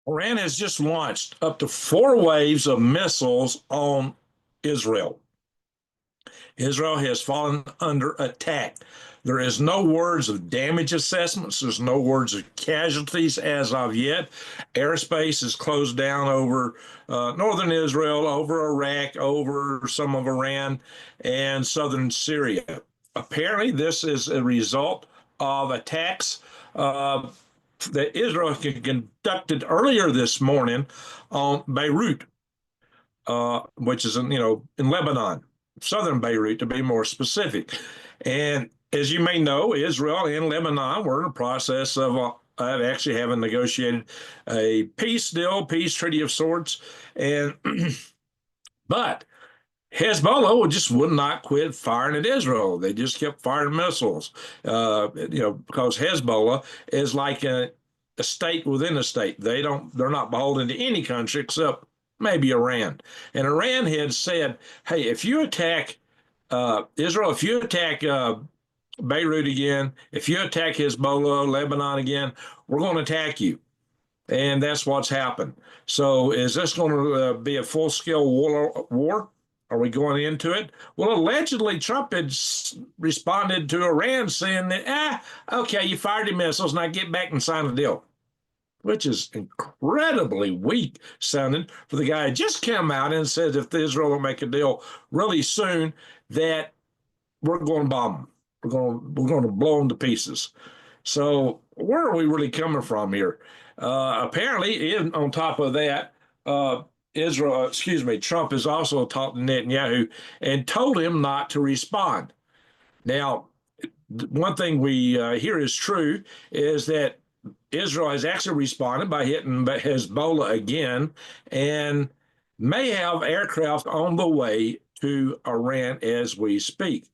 Iran has just launched up to 4 waves of missiles on Israel. Israel has fallen under attack. There is no words of damage assessments. There's no words of casualties as of yet. Airspace is closed down over northern Israel, over Iraq, over some of Iran, and southern Syria. Apparently, this is a result of attacks uh, that Israel conducted earlier this morning on Beirut, which is in Lebanon, southern Beirut to be more specific. And as you may know, Israel and Lebanon were in the process of actually having negotiated a peace deal, peace treaty of sorts, and but Hezbollah just would not quit firing at Israel. They just kept firing missiles, because Hezbollah is like a state within a state. They're not beholden to any country except maybe Iran. And Iran had said, hey, if you attack Israel, if you attack Beirut again, if you attack Hezbollah, Lebanon again, we're going to attack you. And that's what's happened. So is this going to be a full-scale war? Are we going into it? Well, allegedly, Trump had responded to Iran saying that, okay, you fired your missiles, now get back and sign a deal, which is incredibly weak sounding for the guy who just came out and said if Israel will make a deal really soon, that we're going to bomb them. We're going to blow them to pieces. So where are we really coming from here? Apparently, on top of that, Trump has also talked to Netanyahu and told him not to respond. Now, one thing we hear is true is that Israel has actually responded by hitting Hezbollah again and may have aircraft on the way to Iran as we speak.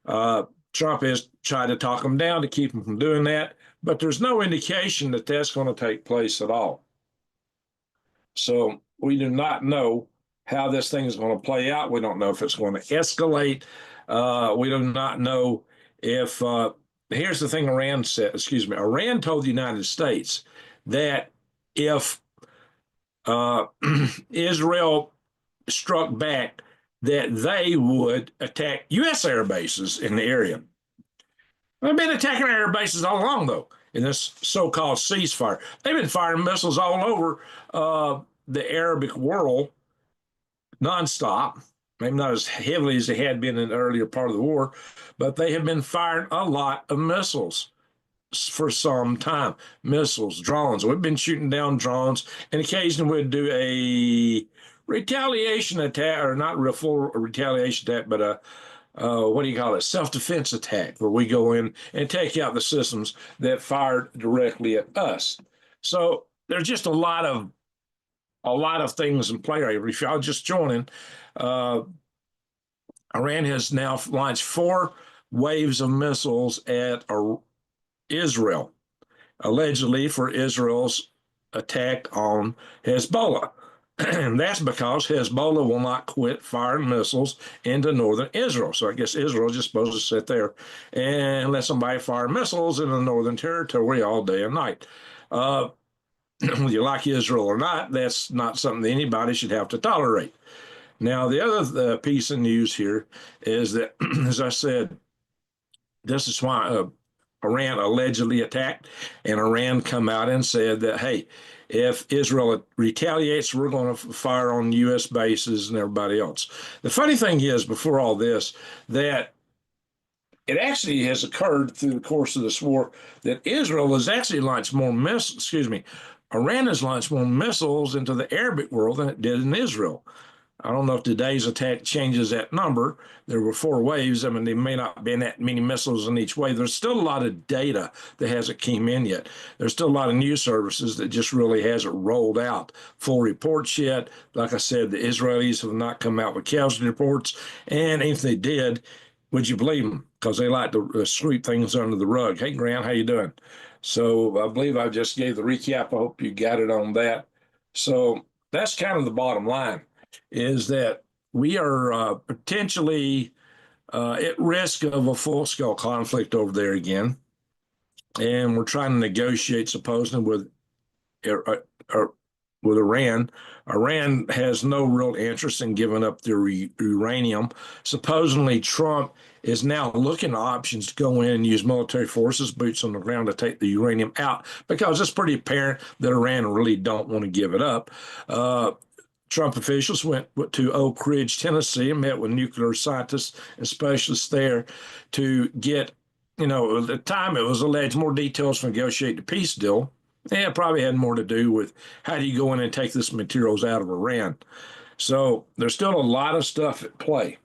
Uh, Trump has tried to talk them down to keep them from doing that, but there's no indication that that's going to take place at all. So we do not know how this thing is going to play out. We don't know if it's going to escalate. We do not know if. Here's the thing: Iran told the United States that if Israel struck back, that they would attack U.S. air bases in the area. They've been attacking air bases all along, though, in this so-called ceasefire. They've been firing missiles all over the Arabic world nonstop. Maybe not as heavily as they had been in the earlier part of the war, but they have been firing a lot of missiles for some time. Missiles, drones. We've been shooting down drones, and occasionally we'd do a retaliation attack, or not a full retaliation attack, but what do you call it? Self-defense attack, where we go in and take out the systems that fired directly at us. So there's just a lot of things in play right here. If y'all just joining, Iran has now launched 4 waves of missiles at Israel, allegedly for Israel's attack on Hezbollah. And that's because Hezbollah will not quit firing missiles into northern Israel. So I guess Israel is just supposed to sit there and let somebody fire missiles in the northern territory all day and night. Whether you like Israel or not, that's not something that anybody should have to tolerate. Now, the other piece of news here is that, as I said, this is why Iran allegedly attacked, and Iran come out and said that, hey, if Israel retaliates, we're going to fire on U.S. bases and everybody else. The funny thing is, before all this, that it actually has occurred through the course of this war that Israel has actually launched more missiles, Iran has launched more missiles into the Arabic world than it did in Israel. I don't know if today's attack changes that number. There were 4 waves. I mean, there may not be that many missiles in each wave. There's still a lot of data that hasn't came in yet. There's still a lot of news services that just really hasn't rolled out full reports yet. Like I said, the Israelis have not come out with casualty reports. And if they did, would you believe them? Because they like to sweep things under the rug. Hey, Grant, how you doing? So I believe I just gave the recap. I hope you got it on that. So that's kind of the bottom line, is that we are potentially at risk of a full-scale conflict over there again. And we're trying to negotiate supposedly with with Iran. Iran has no real interest in giving up their uranium. Supposedly, Trump is now looking at options to go in and use military forces, boots on the ground, to take the uranium out because it's pretty apparent that Iran really don't want to give it up. Trump officials went to Oak Ridge, Tennessee, and met with nuclear scientists and specialists there to get, at the time it was alleged more details to negotiate the peace deal. Yeah, it probably had more to do with how do you go in and take this materials out of Iran. So there's still a lot of stuff at play.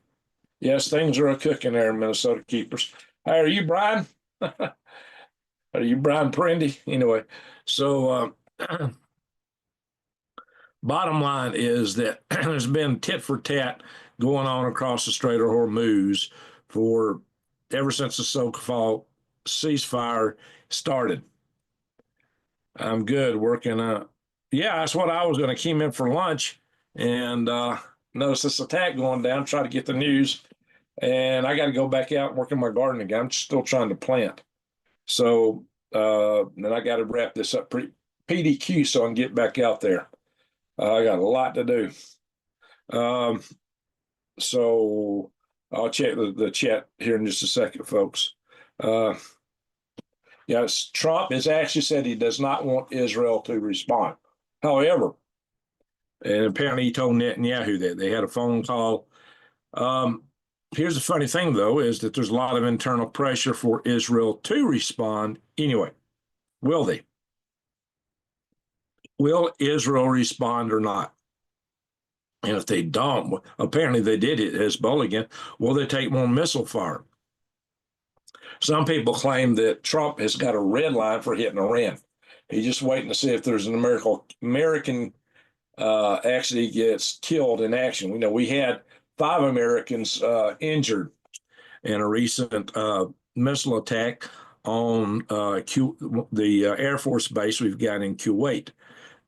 Yes, things are cooking there in Minnesota Keepers. Hey, are you Brian? Are you Brian Prendy? Anyway, so bottom line is that there's been tit for tat going on across the Strait of Hormuz for ever since the so-called ceasefire started. I'm good working. Yeah, that's what I was going to came in for lunch and notice this attack going down, try to get the news. And I got to go back out and work in my garden again. I'm still trying to plant. So then I got to wrap this up pretty PDQ so I can get back out there. I got a lot to do. So I'll check the chat here in just a second, folks. Yes, Trump has actually said he does not want Israel to respond. However, and apparently he told Netanyahu that they had a phone call. Here's the funny thing, though, is that there's a lot of internal pressure for Israel to respond anyway. Will they? Will Israel respond or not? And if they don't, apparently they did hit Hezbollah again, will they take more missile fire? Some people claim that Trump has got a red line for hitting Iran. He's just waiting to see if there's an American actually gets killed in action. We know we had 5 Americans injured in a recent missile attack on the Air Force base we've got in Kuwait.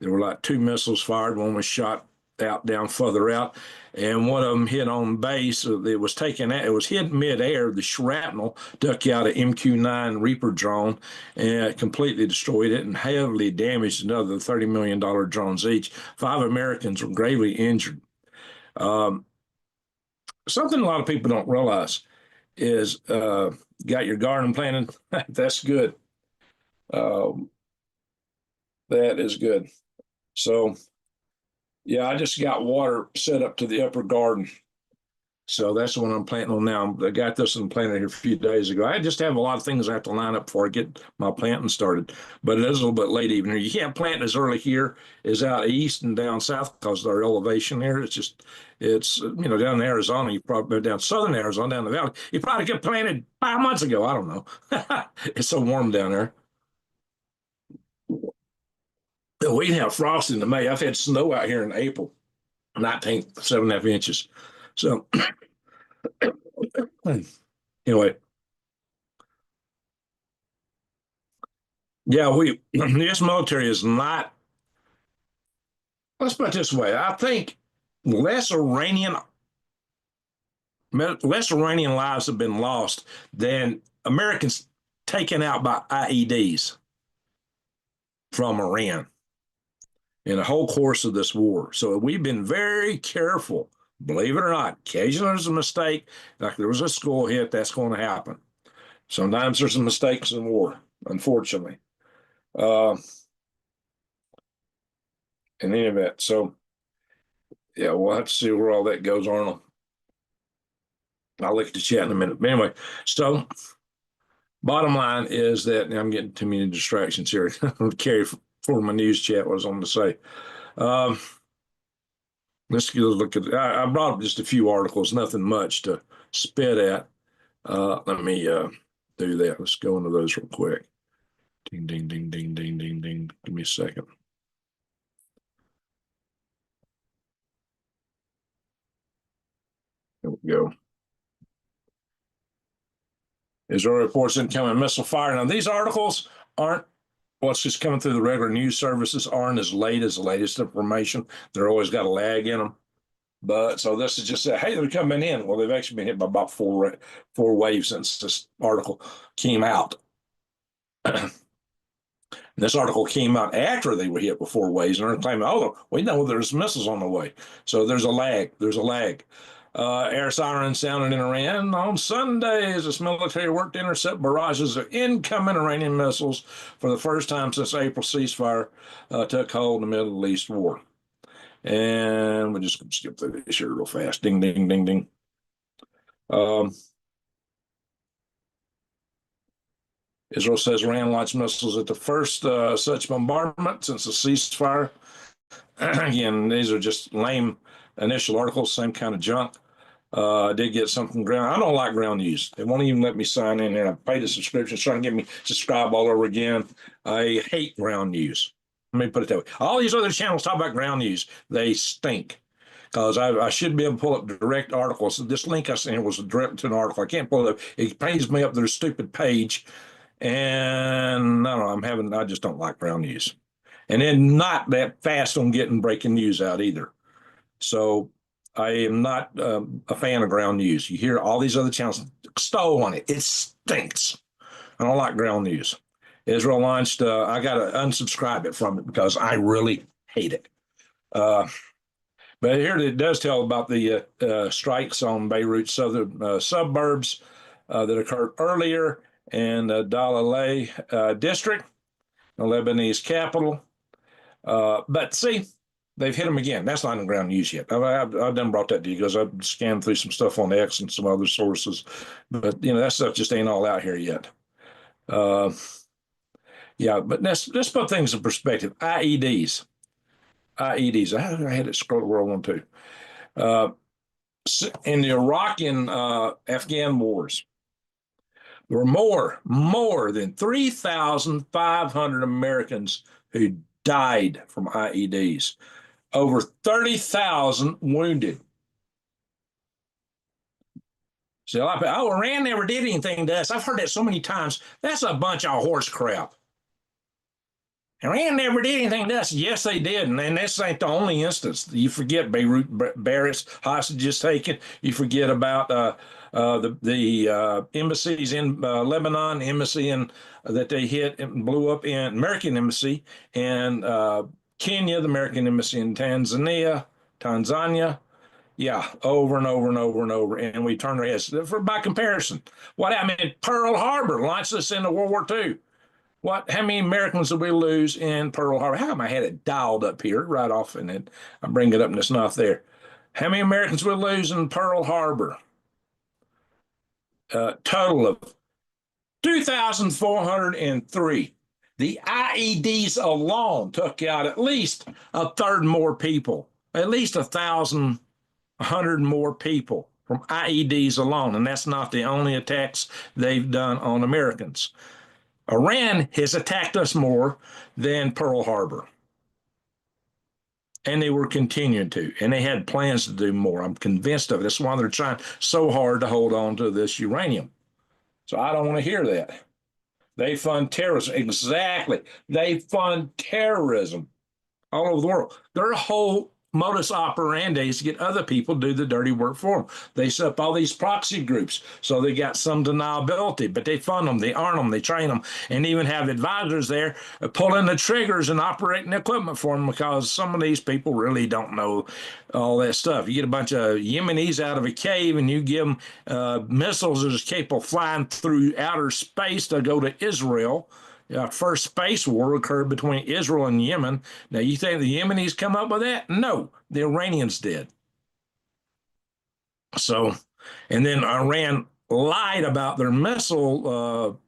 There were like 2 missiles fired. One was shot out down further out, and one of them hit on base. It was taken out. It was hit midair. The shrapnel took out an MQ-9 Reaper drone and completely destroyed it and heavily damaged another $30 million drones each. 5 Americans were gravely injured. Something a lot of people don't realize is got your garden planted. That's good. That is good. So, yeah, I just got water set up to the upper garden. So that's the one I'm planting on now. I got this one planted here a few days ago. I just have a lot of things I have to line up before I get my planting started. But it is a little bit late even here. You can't plant as early here as out east and down south because of our elevation here. It's down in Arizona, you probably down southern Arizona, down the valley. You probably could planted 5 months ago. I don't know. It's so warm down there. We didn't have frost in May. I've had snow out here in April, 7.5 inches. So anyway, yeah, the U.S. military is not, let's put it this way. I think less Iranian lives have been lost than Americans taken out by IEDs from Iran in the whole course of this war. So we've been very careful. Believe it or not, occasionally there's a mistake. Like there was a school hit, that's going to happen. Sometimes there's some mistakes in war, unfortunately. In any event, so yeah, we'll have to see where all that goes on. I'll look at the chat in a minute. But anyway, so bottom line is that I'm getting too many distractions here. I'm carry for my news chat what I was on to say. Let's go look at. I brought up just a few articles, nothing much to spit at. Let me do that. Let's go into those real quick. Ding, ding, ding, ding, ding, ding, ding. Give me a second. There we go. Israel reports incoming missile fire. Now, these articles aren't what's just coming through the regular news services, aren't as late as the latest information. They're always got a lag in them. But so this is just hey, they're coming in. Well, they've actually been hit by about four waves since this article came out. And this article came out after they were hit with 4 waves, and they're claiming, oh, we know there's missiles on the way. So there's a lag. There's a lag. Air sirens sounded in Iran on Sunday as its military worked to intercept barrages of incoming Iranian missiles for the first time since April ceasefire took hold in the Middle East war. And we're just going to skip through this here real fast. Ding, ding, ding, ding. Israel says Iran launched missiles at the first such bombardment since the ceasefire. Again, these are just lame initial articles, same kind of junk. I did get something ground. I don't like ground news. They won't even let me sign in there. I paid a subscription, trying to get me subscribe all over again. I hate ground news. Let me put it that way. All these other channels talk about ground news. They stink. Because I should be able to pull up direct articles. This link I sent was direct to an article. I can't pull it up. It pays me up their stupid page. And I don't know, I just don't like ground news. And then not that fast on getting breaking news out either. So I am not a fan of ground news. You hear all these other channels stole on it. It stinks. I don't like ground news. Israel launched, I got to unsubscribe it from it because I really hate it. But here it does tell about the strikes on Beirut's southern suburbs that occurred earlier in the Dalaleh district, the Lebanese capital. But see, they've hit them again. That's not in ground news yet. I've done brought that to you because I've scanned through some stuff on X and some other sources. But, that stuff just ain't all out here yet. Yeah, but let's put things in perspective. IEDs. IEDs. I had it scroll where I want to. In the Iraq and Afghan wars, there were more than 3,500 Americans who died from IEDs. Over 30,000 wounded. So, Iran never did anything to us. I've heard that so many times. That's a bunch of horse crap. Iran never did anything to us. Yes, they did. And this ain't the only instance. You forget Beirut Barrett's hostages taken. You forget about the embassies in Lebanon, embassy that they hit and blew up in American embassy, and Kenya, the American embassy in Tanzania. Yeah, over and over and over and over. And we turn our heads. By comparison, what happened at Pearl Harbor launched us into World War II. How many Americans did we lose in Pearl Harbor? How come I had it dialed up here right off and then I bring it up and it's not there? How many Americans we lose in Pearl Harbor? Total of 2,403. The IEDs alone took out at least a third more people, at least 1,100 more people from IEDs alone. And that's not the only attacks they've done on Americans. Iran has attacked us more than Pearl Harbor. And they were continuing to. And they had plans to do more. I'm convinced of it. That's why they're trying so hard to hold on to this uranium. So I don't want to hear that. They fund terrorism. Exactly. They fund terrorism all over the world. Their whole modus operandi is to get other people to do the dirty work for them. They set up all these proxy groups, so they got some deniability, but they fund them, they arm them, they train them, and even have advisors there pulling the triggers and operating the equipment for them because some of these people really don't know all that stuff. You get a bunch of Yemenis out of a cave and you give them missiles that are capable of flying through outer space to go to Israel. First space war occurred between Israel and Yemen. Now, you think the Yemenis come up with that? No, the Iranians did. So, and then Iran lied about their missile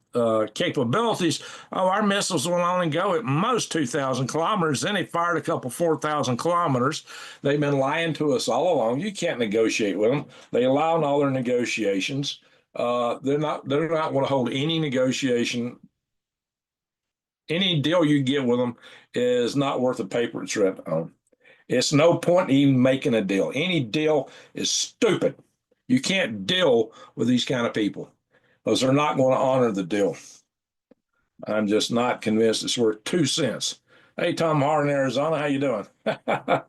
capabilities. Oh, our missiles will only go at most 2,000 kilometers. Then they fired a couple 4,000 kilometers. They've been lying to us all along. You can't negotiate with them. They lie on all their negotiations. They're not going to hold any negotiation. Any deal you get with them is not worth the paper it's written on. It's no point in even making a deal. Any deal is stupid. You can't deal with these kind of people because they're not going to honor the deal. I'm just not convinced it's worth 2 cents. Hey, Tom Hart in Arizona, how you doing? I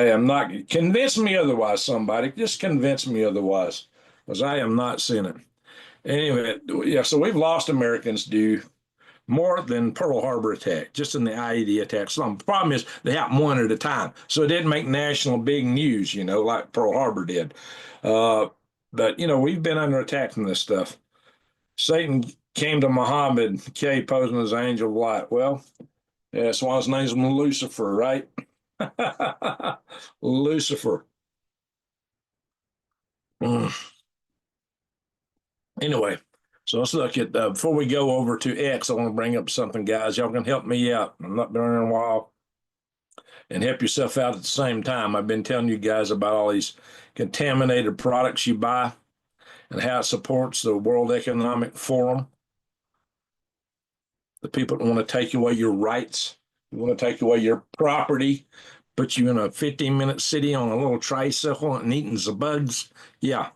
am not. Convince me otherwise, somebody. Just convince me otherwise because I am not seeing it. Anyway, yeah, so we've lost Americans due more than Pearl Harbor attack, just in the IED attack. So the problem is they happen one at a time. So it didn't make national big news, like Pearl Harbor did. Uh, but, we've been under attack from this stuff. Satan came to Muhammad, K posing as angel of light. Well, yeah, that's why his name's Lucifer, right? Lucifer. Mm. Anyway, so let's look at, before we go over to X, I want to bring up something, guys. Y'all can help me out. I'm not been in a while. And help yourself out at the same time. I've been telling you guys about all these contaminated products you buy and how it supports the World Economic Forum. The people that want to take away your rights, you want to take away your property, put you in a 15-minute city on a little tricycle and eating the bugs. Yeah,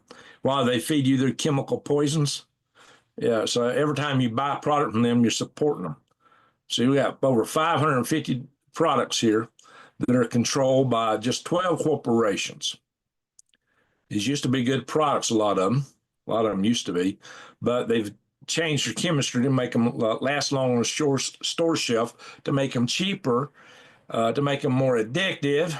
while they feed you their chemical poisons. Yeah, so every time you buy a product from them, you're supporting them. So we got over 550 products here that are controlled by just 12 corporations. These used to be good products, a lot of them. A lot of them used to be, but they've changed their chemistry to make them last longer on the store shelf, to make them cheaper, to make them more addictive.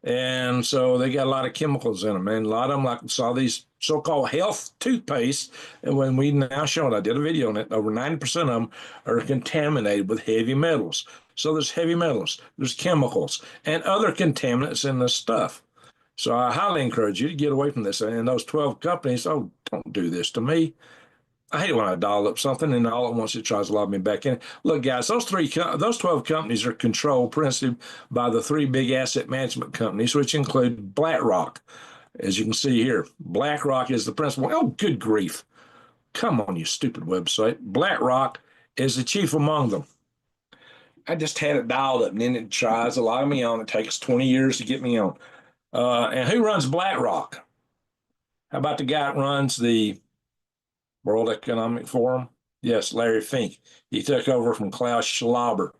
And so they got a lot of chemicals in them. And a lot of them, like saw these so-called health toothpaste. And when we now show it, I did a video on it, over 90% of them are contaminated with heavy metals. So there's heavy metals, there's chemicals, and other contaminants in this stuff. So I highly encourage you to get away from this. And those 12 companies, oh, don't do this to me. I hate when I dial up something and all at once it tries to lob me back in. Look, guys, those 12 companies are controlled principally by the three big asset management companies, which include BlackRock. As you can see here, BlackRock is the principal. Oh, good grief. Come on, you stupid website. BlackRock is the chief among them. I just had it dialed up, and then it tries to log me on. It takes 20 years to get me on. And who runs BlackRock? How about the guy that runs the World Economic Forum? Yes, Larry Fink. He took over from Klaus Schwab.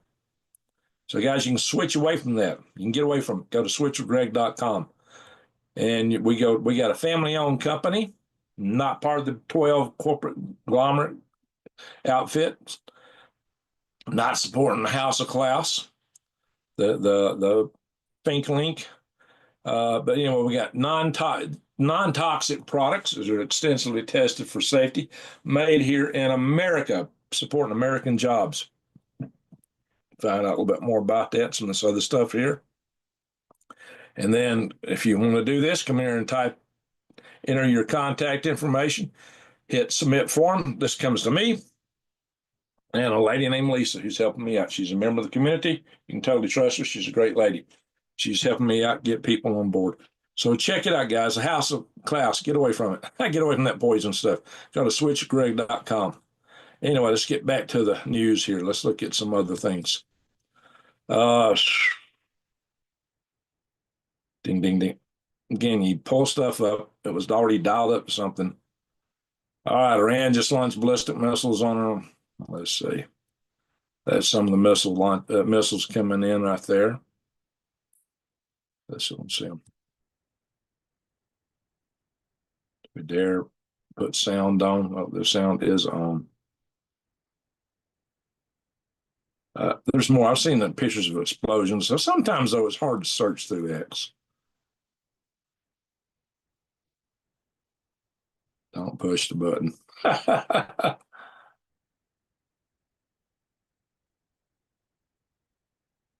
So, guys, you can switch away from that. You can get away from it. Go to switchwithgreg.com. And we got a family-owned company, not part of the 12 corporate conglomerate outfits, not supporting the House of Klaus, the Fink link. But we got non-toxic products that are extensively tested for safety, made here in America, supporting American jobs. Find out a little bit more about that, some of this other stuff here. And then if you want to do this, come here and enter your contact information, hit submit form. This comes to me and a lady named Lisa who's helping me out. She's a member of the community. You can totally trust her. She's a great lady. She's helping me out, get people on board. So check it out, guys. The House of Klaus, get away from it. Get away from that poison stuff. Go to switchgreg.com. Anyway, let's get back to the news here. Let's look at some other things. Ding, ding, ding. Again, you pull stuff up. It was already dialed up to something. All right, Iran just launched ballistic missiles on them. Let's see. That's some of the missiles coming in right there. Let's see them. We dare put sound on. Oh, the sound is on. There's more. I've seen the pictures of explosions. So sometimes, though, it's hard to search through X. Don't push the button.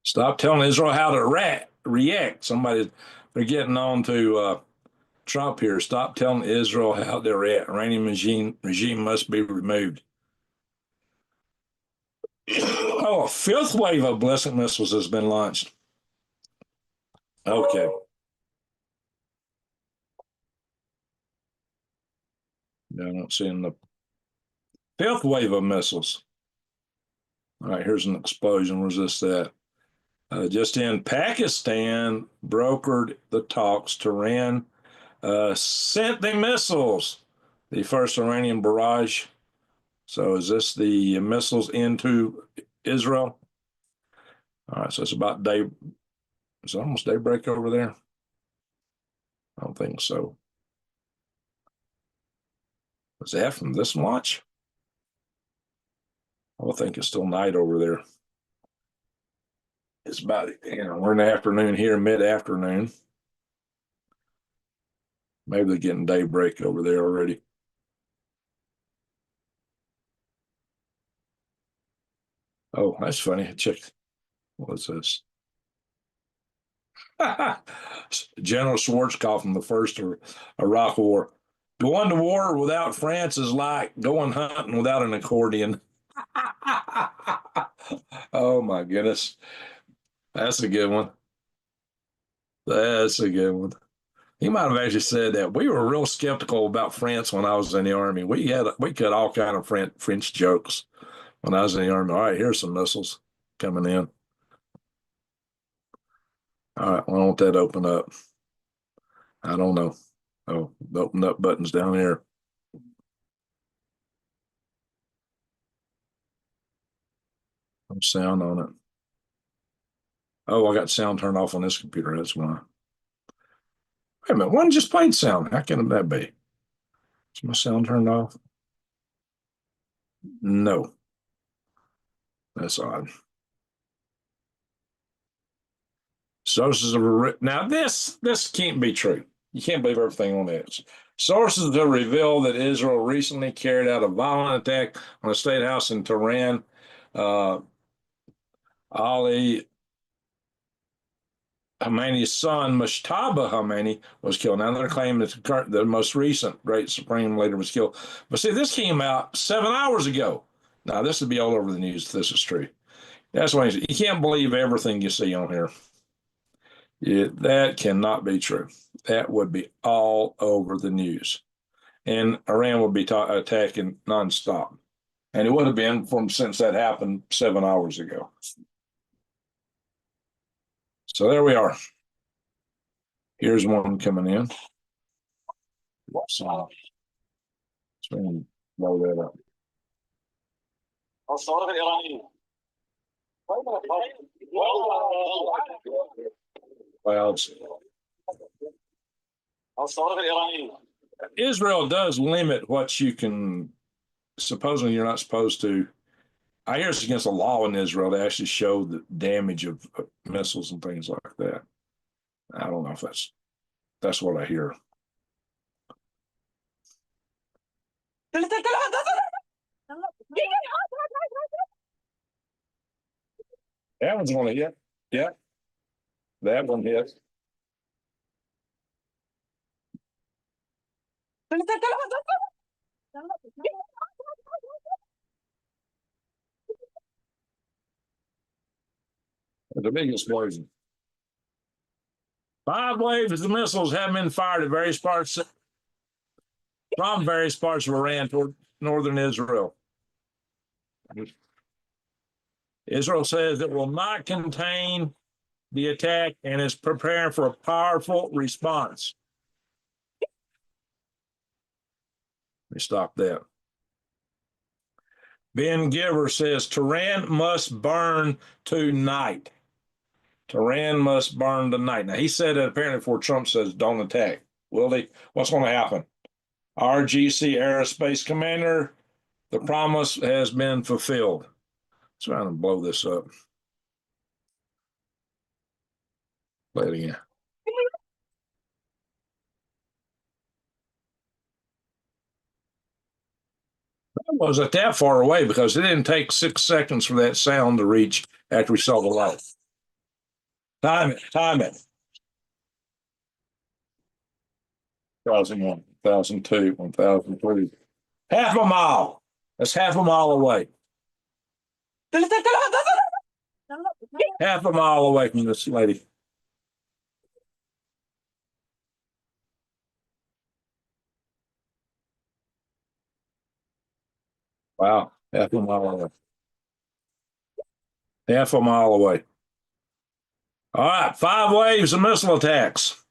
Stop telling Israel how to react. They're getting on to Trump here. Stop telling Israel how to react. Iranian regime must be removed. Oh, a fifth wave of ballistic missiles has been launched. Okay. Yeah, I don't see the fifth wave of missiles. All right, here's an explosion. Where's this at? Just in Pakistan, brokered the talks to Iran, sent the missiles, the first Iranian barrage. So is this the missiles into Israel? All right, so it's about it's almost daybreak over there. I don't think so. Was that from this launch? I think it's still night over there. It's about, we're in the afternoon here, mid-afternoon. Maybe they're getting daybreak over there already. Oh, that's funny. Check. What's this? General Schwarzkopf from the first Iraq War. Going to war without France is like going hunting without an accordion. Oh my goodness. That's a good one. That's a good one. He might have actually said that. We were real skeptical about France when I was in the army. We cut all kind of French jokes when I was in the army. All right, here's some missiles coming in. All right, why don't that open up? I don't know. Oh, the open up button's down here. No sound on it. Oh, I got sound turned off on this computer. That's why. Wait a minute. One just played sound. How can that be? Is my sound turned off? No. That's odd. Sources of now this can't be true. You can't believe everything on this. Sources have revealed that Israel recently carried out a violent attack on a state house in Tehran. Ali Khamenei's son, Mushtaba Khamenei, was killed. Now they're claiming that the most recent great supreme leader was killed. But see, this came out 7 hours ago. Now this would be all over the news if this is true. That's why you can't believe everything you see on here. That cannot be true. That would be all over the news. And Iran would be attacking nonstop. And it would have been since that happened 7 hours ago. So there we are. Here's one coming in. So let's blow that up. Clouds. Israel does limit what you can, supposedly you're not supposed to. I hear it's against the law in Israel to actually show the damage of missiles and things like that. I don't know if that's what I hear. That one's going to hit. Yeah, that one hits. The big explosion. 5 waves of missiles have been fired at various parts from various parts of Iran toward northern Israel. Israel says it will not contain the attack and is preparing for a powerful response. Let me stop that. Ben Giver says Tehran must burn tonight. Tehran must burn tonight. Now, he said that apparently before Trump says don't attack. Will they? What's going to happen? RGC Aerospace Commander, the promise has been fulfilled. Let's try to blow this up. Play it again. That wasn't that far away because it didn't take 6 seconds for that sound to reach after we saw the light. Time it. 1001, 1002, 1003. Half a mile. That's half a mile away. Half a mile away from this lady. Wow, half a mile away. Half a mile away. All right, 5 waves of missile attacks.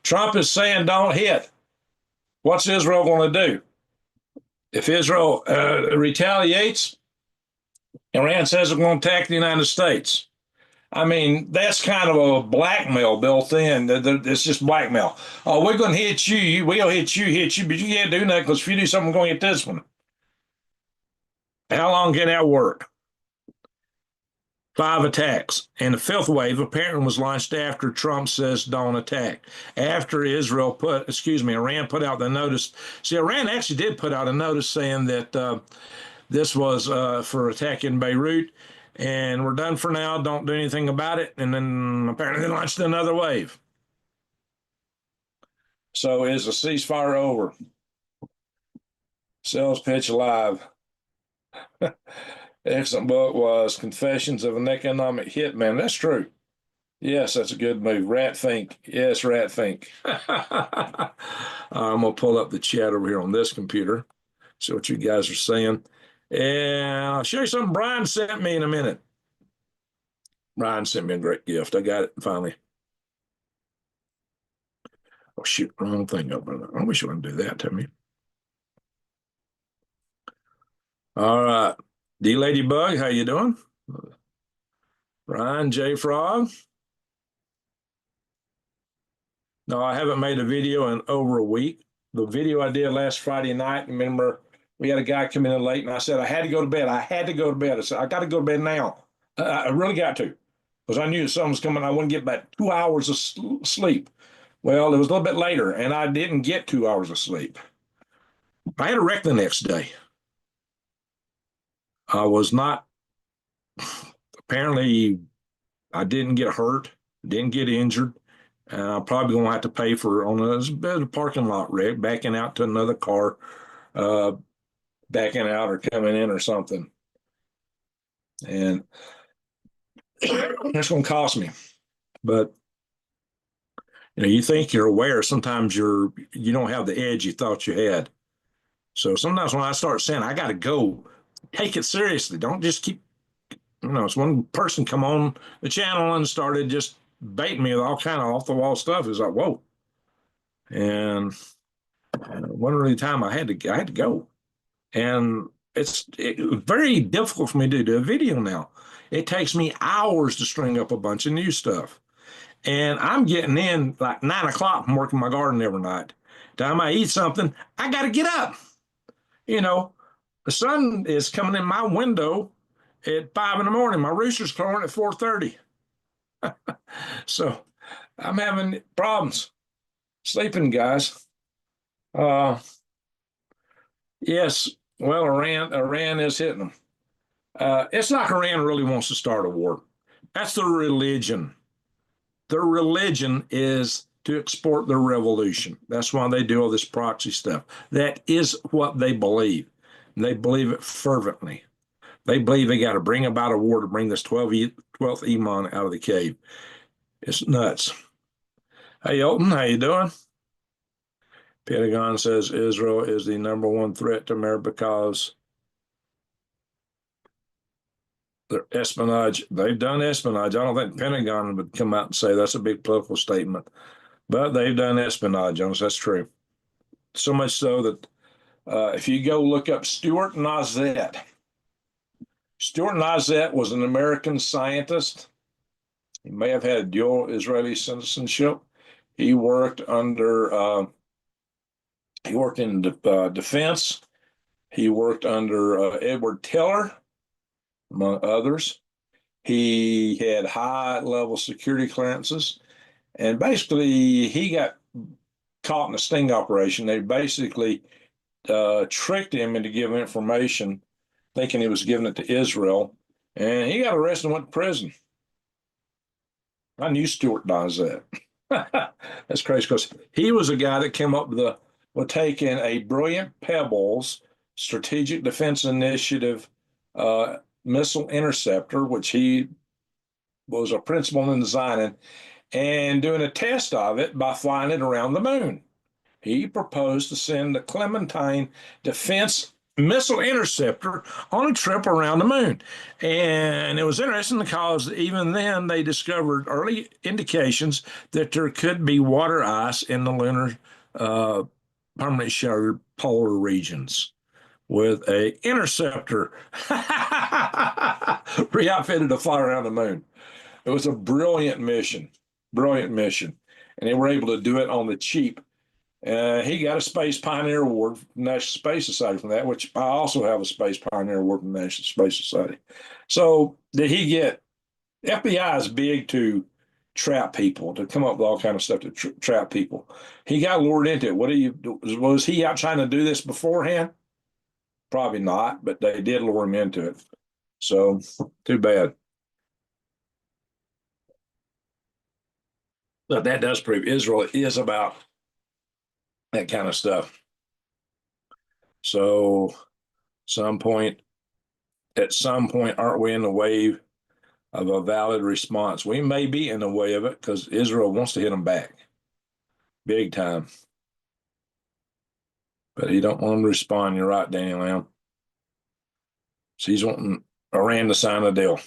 Trump is saying don't hit. What's Israel going to do? If Israel retaliates, Iran says it's going to attack the United States. I mean, that's kind of a blackmail built in. It's just blackmail. Oh, we're going to hit you. We'll hit you, but you can't do nothing because if you do something, we're going to hit this one. How long can that work? 5 attacks. And the fifth wave apparently was launched after Trump says don't attack. After Iran put out the notice. See, Iran actually did put out a notice saying that this was for attacking Beirut, and we're done for now. Don't do anything about it. And then apparently they launched another wave. So is the ceasefire over? Sales pitch live. Excellent book was Confessions of an Economic Hitman. That's true. Yes, that's a good move. Rat Fink. Yes, Rat Fink. I'm going to pull up the chat over here on this computer, see what you guys are saying. And I'll show you something Brian sent me in a minute. Brian sent me a great gift. I got it finally. Oh, shoot, wrong thing open. I wish you wouldn't do that to me. All right. D Ladybug, how you doing? Ryan J Frog. No, I haven't made a video in over a week. The video I did last Friday night, remember, we had a guy come in late, and I said I had to go to bed. I had to go to bed. I said I got to go to bed now. I really got to, because I knew something was coming. I wouldn't get about 2 hours of sleep. Well, it was a little bit later, and I didn't get 2 hours of sleep. I had a wreck the next day. I was not, apparently, I didn't get hurt, didn't get injured. And I'm probably going to have to pay for on a parking lot wreck, backing out to another car, backing out or coming in or something. And that's going to cost me. But you think you're aware. Sometimes you don't have the edge you thought you had. So sometimes when I start saying I got to go, take it seriously. Don't just keep. It's one person come on the channel and started just baiting me with all kind of off the wall stuff. It's like, whoa. And one really time I had to go. And it's very difficult for me to do a video now. It takes me hours to string up a bunch of new stuff. And I'm getting in like 9 o'clock from working my garden every night. Time I eat something, I got to get up. The sun is coming in my window at 5 in the morning. My rooster's crowing at 4:30. So I'm having problems sleeping, guys. Yes, well, Iran is hitting them. It's like Iran really wants to start a war. That's their religion. Their religion is to export their revolution. That's why they do all this proxy stuff. That is what they believe. They believe it fervently. They believe they got to bring about a war to bring this 12th Imam out of the cave. It's nuts. Hey, Elton, how you doing? Pentagon says Israel is the #1 threat to America because their espionage. They've done espionage. I don't think the Pentagon would come out and say that's a big political statement, but they've done espionage on us. That's true. So much so that if you go look up Stuart Nazet, Stuart Nazet was an American scientist. He may have had dual Israeli citizenship. He worked under. He worked in defense. He worked under Edward Teller, among others. He had high-level security clearances. And basically, he got caught in a sting operation. They basically tricked him into giving information, thinking he was giving it to Israel. And he got arrested and went to prison. I knew Stuart does that. That's crazy because he was a guy that came up with taking a brilliant Pebbles Strategic Defense Initiative missile interceptor, which he was a principal in designing, and doing a test of it by flying it around the moon. He proposed to send the Clementine Defense Missile Interceptor on a trip around the moon. And it was interesting because even then they discovered early indications that there could be water ice in the lunar permanently sheltered polar regions with a interceptor re-outfitted to fly around the moon. It was a brilliant mission, and they were able to do it on the cheap. He got a Space Pioneer Award from the National Space Society from that, which I also have a Space Pioneer Award from the National Space Society. So did he get FBI is big to trap people, to come up with all kind of stuff to trap people. He got lured into it. What do you? Was he out trying to do this beforehand? Probably not, but they did lure him into it. So too bad. But that does prove Israel is about that kind of stuff. So some point, at some point, aren't we in the wave of a valid response? We may be in the way of it because Israel wants to hit them back big time. But he don't want them to respond. You're right, Daniel Lamb. So he's wanting Iran to sign a deal,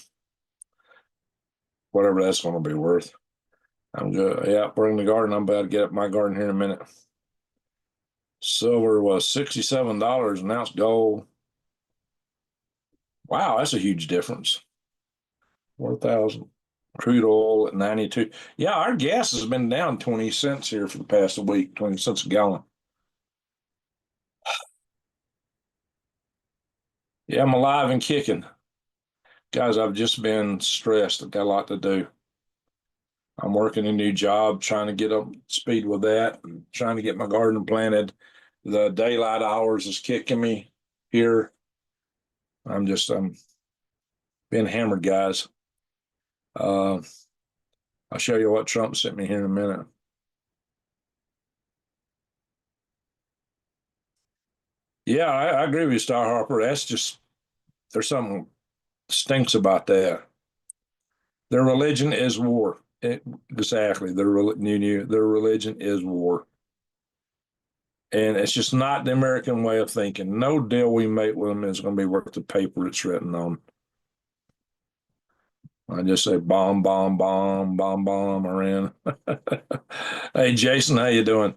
whatever that's going to be worth. I'm good. Yeah, bring the garden. I'm about to get up my garden here in a minute. Silver was $67 an ounce. Gold. Wow, that's a huge difference. 4,000. Crude oil at 92. Yeah, our gas has been down 20 cents here for the past week, 20 cents a gallon. Yeah, I'm alive and kicking. Guys, I've just been stressed. I've got a lot to do. I'm working a new job, trying to get up to speed with that, and trying to get my garden planted. The daylight hours is kicking me here. I'm being hammered, guys. Uh, I'll show you what Trump sent me here in a minute. Yeah, I agree with you, Star Harper. That's just there's something stinks about that. Their religion is war. Exactly. Their religion is war. And it's just not the American way of thinking. No deal we make with them is going to be worth the paper it's written on. I just say bomb, bomb, bomb, bomb, bomb, Iran. Hey, Jason, how you doing?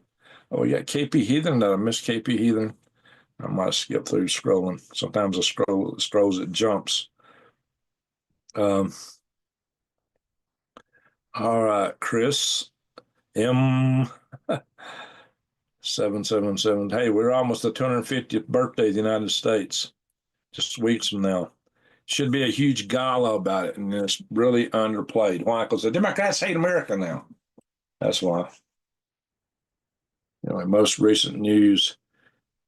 Oh, we got KP Heathen. Did I miss KP Heathen? I might skip through scrolling. Sometimes I scrolls, it jumps. Um, all right, Chris M 777. Hey, we're almost the 250th birthday of the United States. Just weeks from now. Should be a huge gala about it, and it's really underplayed. Why? Because the Democrats hate America now. That's why. Most recent news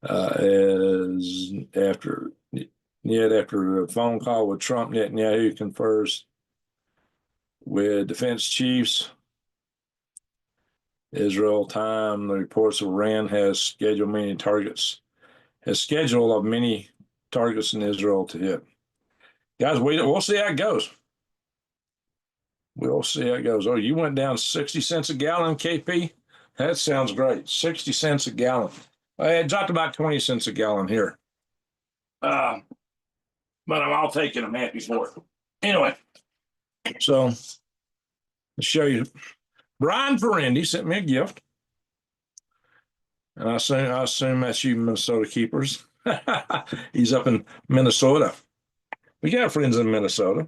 is after a phone call with Trump, Netanyahu confers with defense chiefs. Israel time. The reports of Iran has scheduled many targets in Israel to hit. Guys, we'll see how it goes. We'll see how it goes. Oh, you went down 60 cents a gallon, KP? That sounds great. 60 cents a gallon. It dropped about 20 cents a gallon here. But I'll take it. I'm happy for it. Anyway, so to show you, Brian Ferendi sent me a gift. And I assume that's you Minnesota keepers. He's up in Minnesota. We got friends in Minnesota.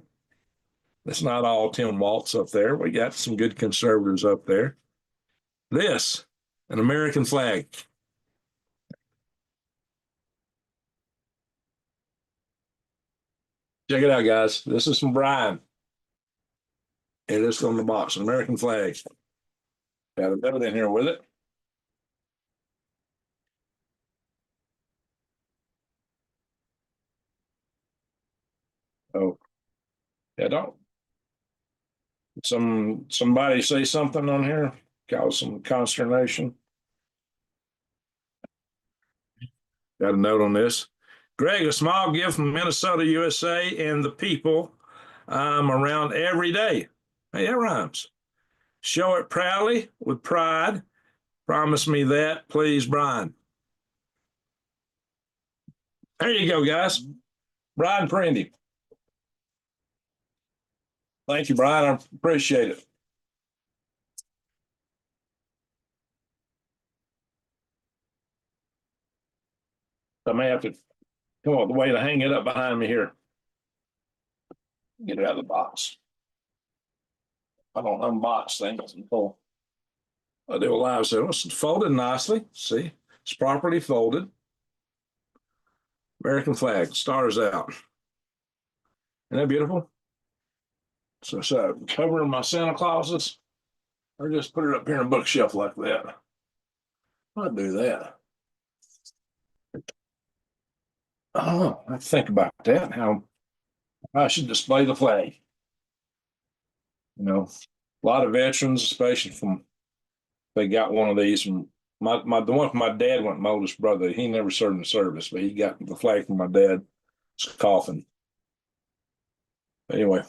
It's not all Tim Waltz up there. We got some good conservatives up there. This, an American flag. Check it out, guys. This is from Brian. It is on the box, an American flag. Got a bit in here with it. Oh, yeah, don't somebody say something on here, cause some consternation. Got a note on this. Greg, a small gift from Minnesota, USA, and the people I'm around every day. Hey, that rhymes. Show it proudly with pride. Promise me that, please, Brian. There you go, guys. Brian Prendy. Thank you, Brian. I appreciate it. I may have to come up with a way to hang it up behind me here. Get it out of the box. I don't unbox things until I do a live show. It's folded nicely. See, it's properly folded. American flag, stars out. Isn't that beautiful? So covering my Santa Clauses, or just put it up here in a bookshelf like that. I'll do that. Oh, I think about that. How I should display the flag. You know, a lot of veterans, especially from they got one of these from the one from my dad went my oldest brother. He never served in the service, but he got the flag from my dad's coffin. Anyway,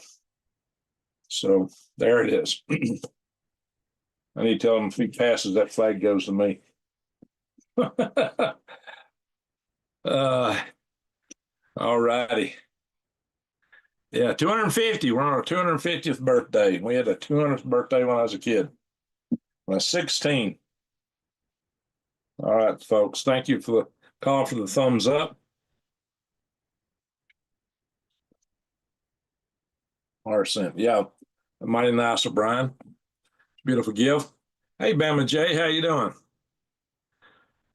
so there it is. I need to tell him if he passes, that flag goes to me. All righty. Yeah, 250. We're on our 250th birthday. We had a 200th birthday when I was a kid. When I was 16. All right, folks. Thank you for the call for the thumbs up. Arson. Yeah. Mighty nice of Brian. Beautiful gift. Hey, Bama J, how you doing?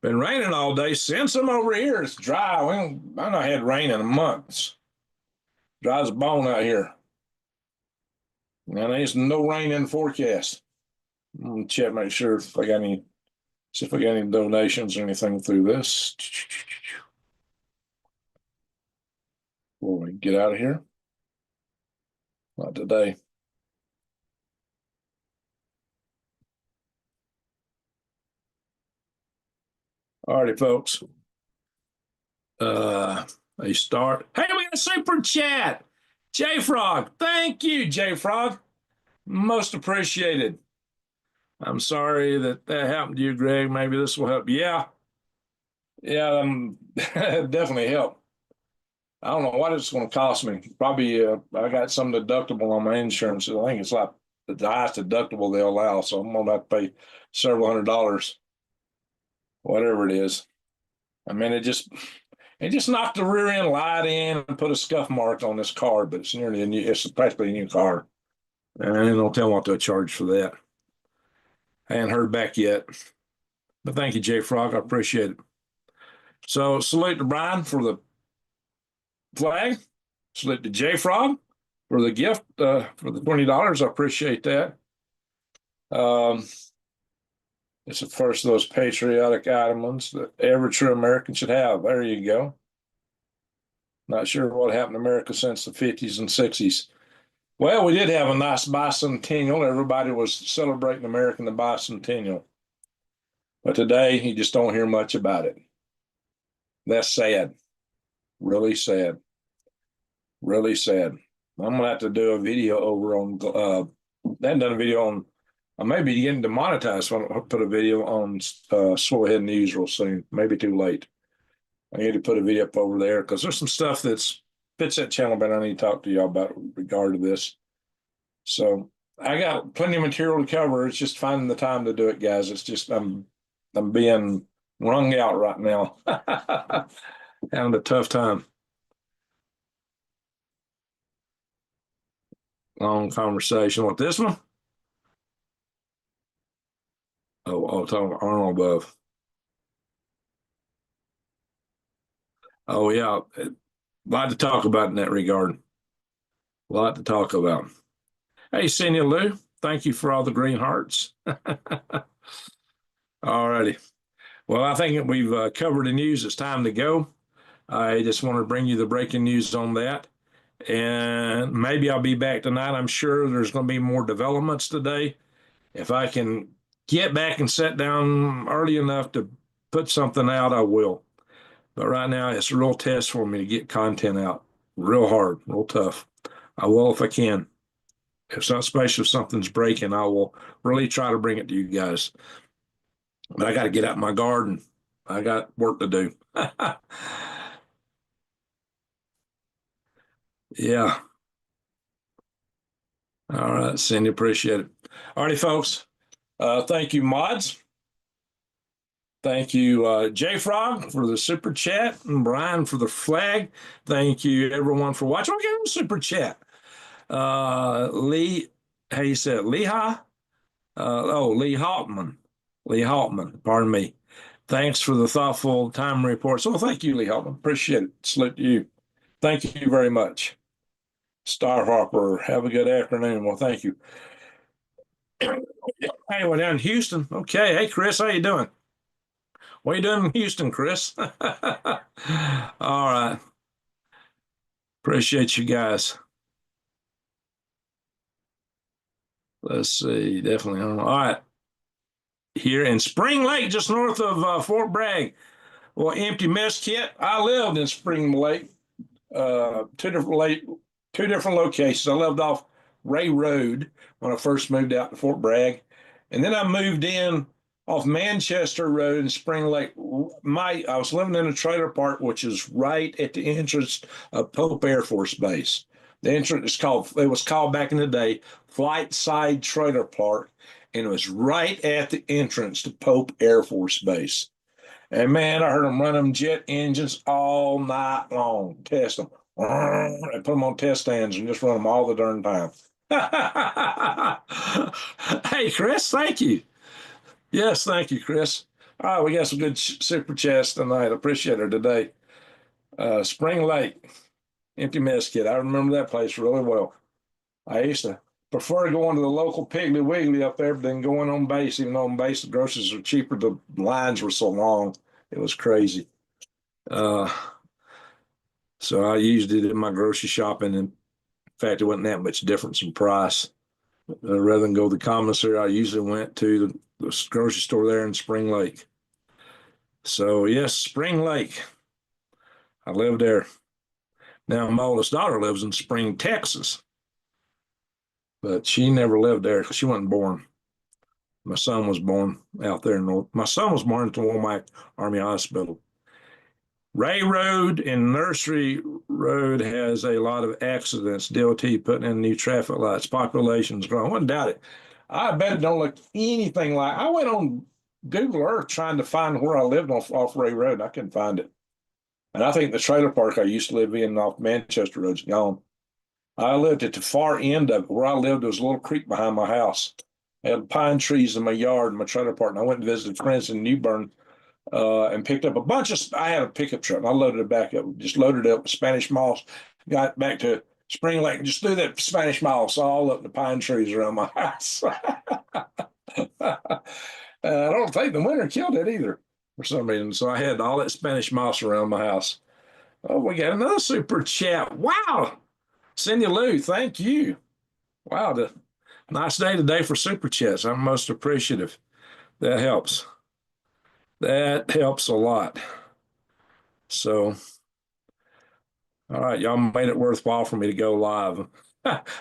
Been raining all day. Send some over here. It's dry. I not had rain in months. Dry as a bone out here. And there's no rain in the forecast. I'm gonna check, make sure if I got any, see if I got any donations or anything through this. Before we get out of here. Not today. All righty, folks. They start. Hey, we got a super chat. J Frog. Thank you, J Frog. Most appreciated. I'm sorry that happened to you, Greg. Maybe this will help. Yeah. Yeah, definitely help. I don't know what it's going to cost me. Probably I got some deductible on my insurance. I think it's like the highest deductible they allow. So I'm going to have to pay several $100s, whatever it is. I mean, it just knocked the rear end light in and put a scuff mark on this car, but it's nearly a new, it's practically a new car. And I don't tell what to charge for that. I hadn't heard back yet. But thank you, Jay Frog. I appreciate it. So salute to Brian for the flag. Salute to Jay Frog for the gift for the $20. I appreciate that. It's the first of those patriotic items that every true American should have. There you go. Not sure what happened to America since the 50s and 60s. Well, we did have a nice bicentennial. Everybody was celebrating America in the bicentennial. But today, you just don't hear much about it. That's sad. Really sad. Really sad. I'm going to have to do a video over on, I haven't done a video on, I may be getting demonetized when I put a video on Swirl Ahead News real soon. Maybe too late. I need to put a video up over there because there's some stuff that's fits that channel, but I need to talk to y'all about with regard to this. So I got plenty of material to cover. It's just finding the time to do it, guys. It's just I'm being wrung out right now. Having a tough time. Long conversation. What, this one? Talking about Arnold above. Oh yeah, a lot to talk about in that regard. A lot to talk about. Hey, Senior Lou, thank you for all the green hearts. All righty. Well, I think we've covered the news. It's time to go. I just want to bring you the breaking news on that. And maybe I'll be back tonight. I'm sure there's going to be more developments today. If I can get back and sit down early enough to put something out, I will. But right now, it's a real test for me to get content out. Real hard, real tough. I will if I can. If not, especially if something's breaking, I will really try to bring it to you guys. But I got to get out my garden. I got work to do. Yeah. All right, Cindy, appreciate it. All righty, folks. Thank you, mods. Thank you, J Frog, for the super chat, and Brian for the flag. Thank you, everyone, for watching. We're getting super chat. Lee, how you say it? Leha? Lee Haltman. Lee Haltman, pardon me. Thanks for the thoughtful time reports. Oh, thank you, Lee Haltman. Appreciate it. Salute to you. Thank you very much. Starhopper, have a good afternoon. Well, thank you. Hey, we're down in Houston. Okay. Hey, Chris, how you doing? What are you doing in Houston, Chris? All right. Appreciate you guys. Let's see. Definitely. All right. Here in Spring Lake, just north of Fort Bragg. Well, empty mess kit. I lived in Spring Lake, two different locations. I lived off Ray Road when I first moved out to Fort Bragg, and then I moved in off Manchester Road in Spring Lake. I was living in a trailer park, which is right at the entrance of Pope Air Force Base. The entrance is called. It was called back in the day Flight Side Trailer Park, and it was right at the entrance to Pope Air Force Base. And man, I heard them run them jet engines all night long, test them, and put them on test stands and just run them all the darn time. Hey, Chris, thank you. Yes, thank you, Chris. All right, we got some good super chats tonight. I appreciate it today. Spring Lake, empty mess kit. I remember that place really well. I used to prefer going to the local Piggly Wiggly up there than going on base, even though on base the groceries are cheaper. The lines were so long. It was crazy. Uh, so I used it in my grocery shopping. And in fact, it wasn't that much difference in price. Rather than go to the commissary, I usually went to the grocery store there in Spring Lake. So, yes, Spring Lake. I lived there. Now, my oldest daughter lives in Spring, Texas, but she never lived there because she wasn't born. My son was born out there in North. My son was born at the Womack Army Hospital. Ray Road and Nursery Road has a lot of accidents. DOT putting in new traffic lights. Population's growing. I wouldn't doubt it. I bet it don't look anything like. I went on Google Earth trying to find where I lived off Ray Road. And I couldn't find it. And I think the trailer park I used to live in off Manchester Road's gone. I lived at the far end of it. Where I lived, there was a little creek behind my house. I had pine trees in my yard in my trailer park. And I went and visited friends in New Bern and picked up a bunch of. I had a pickup truck. And I loaded it back up, just loaded it up with Spanish moss. Got back to Spring Lake and just threw that Spanish moss all up the pine trees around my house. I don't think the winter killed it either for some reason. So I had all that Spanish moss around my house. Oh, we got another super chat. Wow. Cindy Lou, thank you. Wow, the nice day today for super chats. I'm most appreciative. That helps. That helps a lot. So, all right, y'all made it worthwhile for me to go live.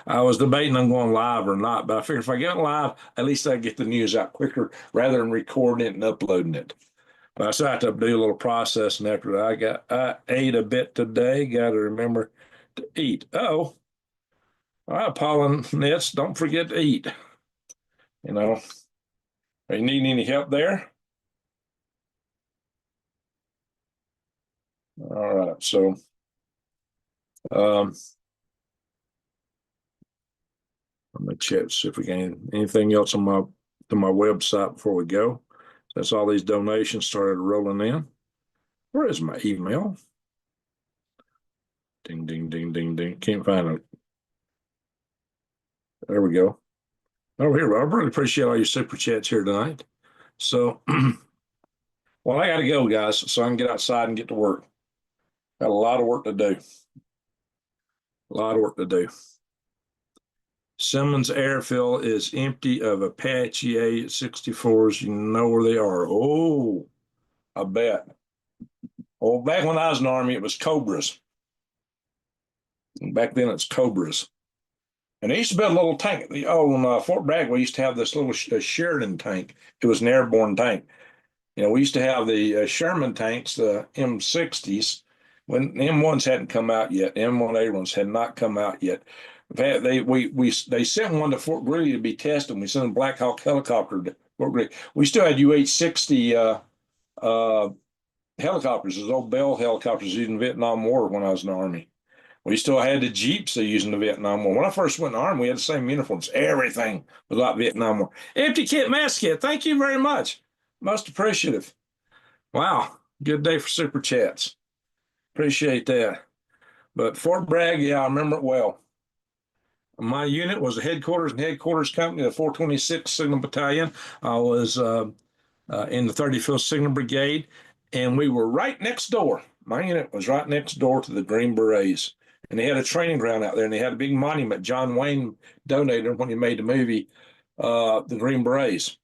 I was debating on going live or not, but I figured if I get live, at least I get the news out quicker rather than recording it and uploading it. But I still have to do a little processing after that. I ate a bit today. Got to remember to eat. Oh, all right, Paul and Nets, don't forget to eat. You know, are you needing any help there? All right, so um, let me check see if we can anything else on my website before we go. That's all these donations started rolling in. Where is my email? Ding, ding, ding, ding, ding. Can't find it. There we go. Over here, I really appreciate all your super chats here tonight. So, well, I got to go, guys, so I can get outside and get to work. Got a lot of work to do. A lot of work to do. Simmons Airfield is empty of Apache A-64s. You know where they are. Oh, I bet. Well, back when I was in the Army, it was Cobras. Back then, it's Cobras. And they used to build a little tank. On Fort Bragg, we used to have this little Sheridan tank. It was an airborne tank. We used to have the Sherman tanks, the M60s, when the M1s hadn't come out yet. The M1 Abrams had not come out yet. They sent one to Fort Greely to be tested. We sent a Black Hawk helicopter to Fort Greely. We still had UH-60 helicopters, those old Bell helicopters used in the Vietnam War when I was in the Army. We still had the Jeeps they used in the Vietnam War. When I first went in the Army, we had the same uniforms. Everything was like Vietnam War. Empty kit, mass kit. Thank you very much. Most appreciative. Wow. Good day for super chats. Appreciate that. But Fort Bragg, yeah, I remember it well. My unit was the headquarters company, the 426th Signal Battalion. I was in the 35th Signal Brigade, and we were right next door. My unit was right next door to the Green Berets, and they had a training ground out there, and they had a big monument. John Wayne donated when he made the movie, The Green Berets.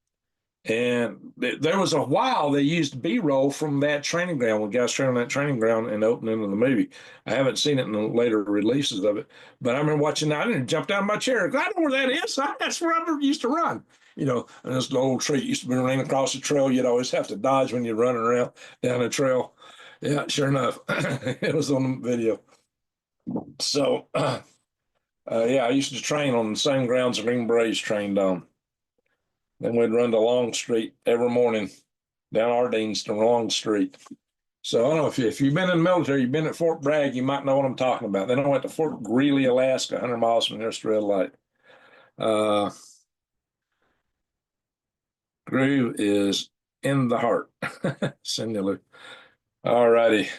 And there was a while they used B-roll from that training ground when guys trained on that training ground and opening of the movie. I haven't seen it in the later releases of it, but I remember watching that and jumped out of my chair. I know where that is. That's where I used to run. And this old tree used to be running across the trail. You'd always have to dodge when you're running around down the trail. Yeah, sure enough, it was on the video. So, yeah, I used to train on the same grounds the Green Berets trained on. Then we'd run to Long Street every morning, down Ardenes to Long Street. So I don't know if you've been in the military, you've been at Fort Bragg, you might know what I'm talking about. Then I went to Fort Greeley, Alaska, 100 miles from nearest red light. Groove is in the heart. Singular. All righty.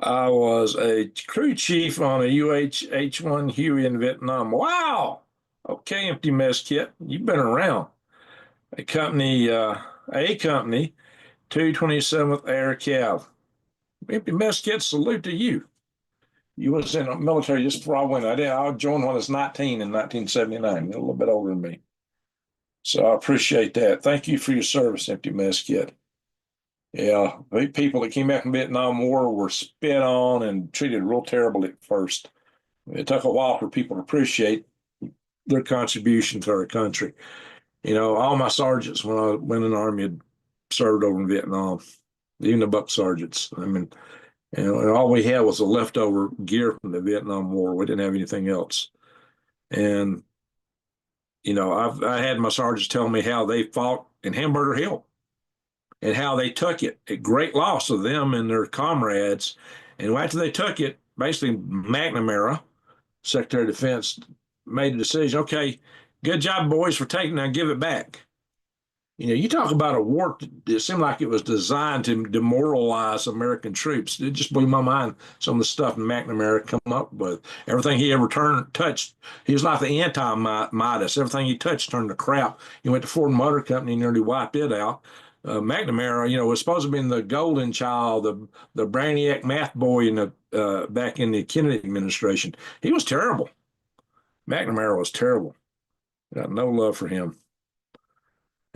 I was a crew chief on a H-1 Huey in Vietnam. Wow. Okay, empty mess kit. You've been around. A company, 227th Air Cav. Empty mess kit, salute to you. You was in the military just before I went. I joined when I was 19 in 1979, a little bit older than me. So I appreciate that. Thank you for your service, empty mess kit. Yeah, the people that came back from Vietnam War were spit on and treated real terribly at first. It took a while for people to appreciate their contribution to our country. All my sergeants when I went in the Army had served over in Vietnam, even the buck sergeants. I mean, and all we had was the leftover gear from the Vietnam War. We didn't have anything else. And, I had my sergeants tell me how they fought in Hamburger Hill and how they took it at great loss of them and their comrades. And after they took it, basically McNamara, Secretary of Defense, made a decision. Okay, good job, boys, for taking it. Now give it back. You talk about a war, it seemed like it was designed to demoralize American troops. It just blew my mind, some of the stuff McNamara come up with. Everything he ever touched, he was like the anti-Midas. Everything he touched turned to crap. He went to Ford Motor Company and nearly wiped it out. McNamara, was supposed to be the golden child, the brainiac math boy back in the Kennedy administration. He was terrible. McNamara was terrible. Got no love for him.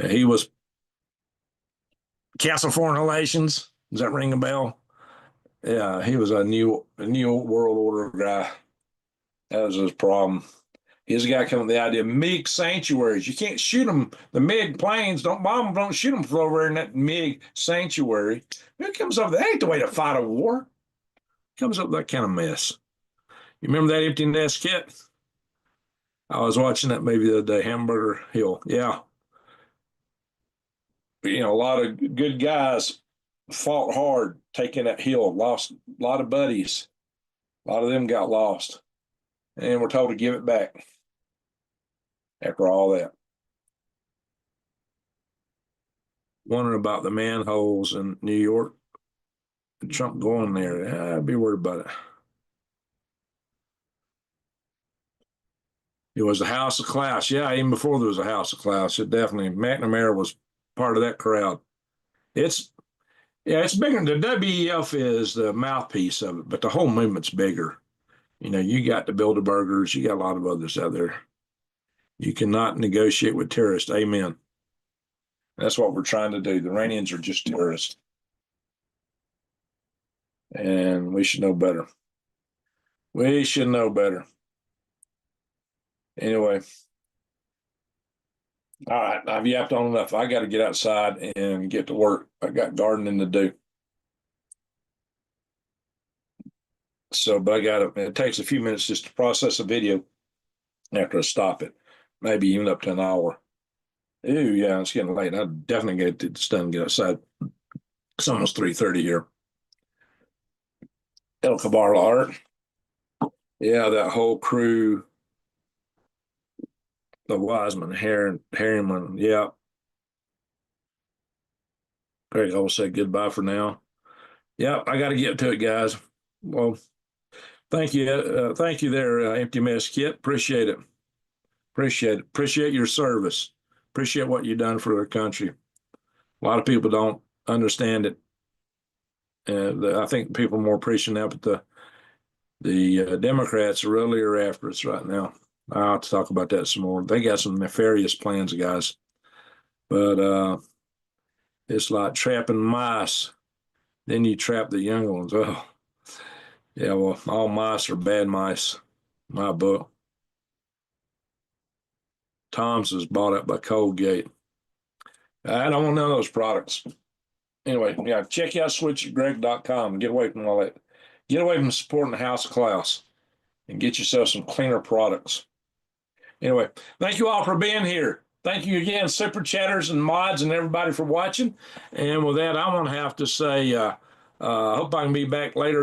He was Council of Foreign Relations. Does that ring a bell? Yeah, he was a new world order guy. That was his problem. He's a guy coming up with the idea of MiG sanctuaries. You can't shoot them. The MiG planes, don't bomb them, don't shoot them from over in that MiG sanctuary. It comes up, that ain't the way to fight a war. It comes up with that kind of mess. You remember that empty nest kit? I was watching that movie the other day, Hamburger Hill. Yeah. A lot of good guys fought hard taking that hill, lost a lot of buddies. A lot of them got lost. And we're told to give it back after all that. Wondering about the manholes in New York. Trump going there. I'd be worried about it. It was a House of Klaus. Yeah, even before there was a House of Klaus, it definitely, McNamara was part of that crowd. It's bigger. The WEF is the mouthpiece of it, but the whole movement's bigger. You got the Bilderbergers, you got a lot of others out there. You cannot negotiate with terrorists. Amen. That's what we're trying to do. The Iranians are just terrorists. And we should know better. We should know better. Anyway. All right, I've yapped on enough. I got to get outside and get to work. I got gardening to do. So, but it takes a few minutes just to process a video after I stop it, maybe even up to an hour. Ooh, yeah, it's getting late. I definitely get this done and get outside. It's almost 3:30 here. El Kabar Art. Yeah, that whole crew. The Wiseman, Harriman, yeah. Greg, I will say goodbye for now. Yeah, I got to get to it, guys. Well, Thank you. Thank you there, Empty Mess Kit. Appreciate it. Appreciate it. Appreciate your service. Appreciate what you've done for the country. A lot of people don't understand it. I think people are more appreciative now, but the Democrats really are after us right now. I'll have to talk about that some more. They got some nefarious plans, guys. But it's like trapping mice. Then you trap the young ones. Oh, yeah, well, all mice are bad mice, my book. Tom's is bought up by Colgate. I don't want none of those products. Anyway, yeah, check out switchgreg.com and get away from all that. Get away from supporting the House of Klaus and get yourself some cleaner products. Anyway, thank you all for being here. Thank you again, super chatters and mods and everybody for watching. And with that, I'm going to have to say, I hope I can be back later